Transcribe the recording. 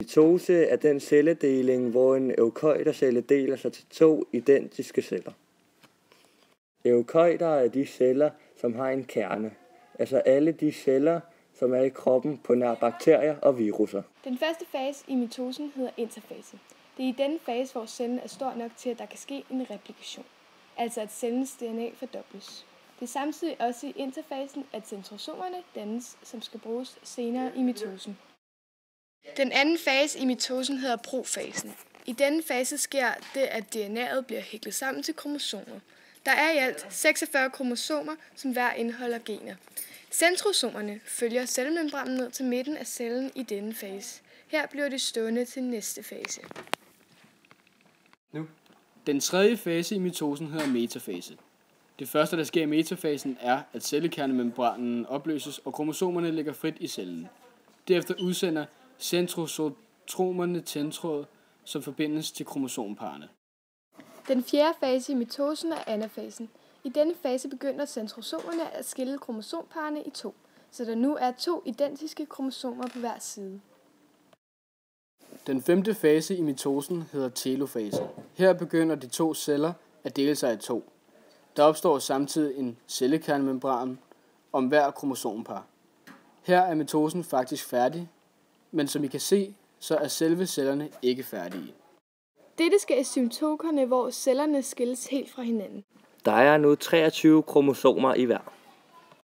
Mitose er den celledeling, hvor en eukaryoticelle deler sig til 2 identiske celler. Eukaryoter er de celler, som har en kerne, altså alle de celler, som er i kroppen på nær bakterier og viruser. Den første fase i mitosen hedder interfase. Det er i denne fase, hvor cellen er stor nok til, at der kan ske en replikation, altså at cellens DNA fordobles. Det er samtidig også i interfasen, at centrosomerne dannes, som skal bruges senere i mitosen. Den anden fase i mitosen hedder profasen. I denne fase sker det, at DNA'et bliver hæklet sammen til kromosomer. Der er i alt 46 kromosomer, som hver indeholder gener. Centrosomerne følger cellemembranen ned til midten af cellen i denne fase. Her bliver de stående til næste fase. Den tredje fase i mitosen hedder metafase. Det første, der sker i metafasen, er, at cellekernemembranen opløses, og kromosomerne ligger frit i cellen. Derefter udsender centrosomerne tændtråd, som forbindes til kromosomparerne. Den fjerde fase i mitosen er anafasen. I denne fase begynder centrosomerne at skille kromosomparerne i 2, så der nu er 2 identiske kromosomer på hver side. Den femte fase i mitosen hedder telofase. Her begynder de 2 celler at dele sig i 2. Der opstår samtidig en cellekernemembran om hver kromosompar. Her er mitosen faktisk færdig, men som I kan se, så er selve cellerne ikke færdige. Dette sker i symptokerne, hvor cellerne skilles helt fra hinanden. Der er nu 23 kromosomer i hver.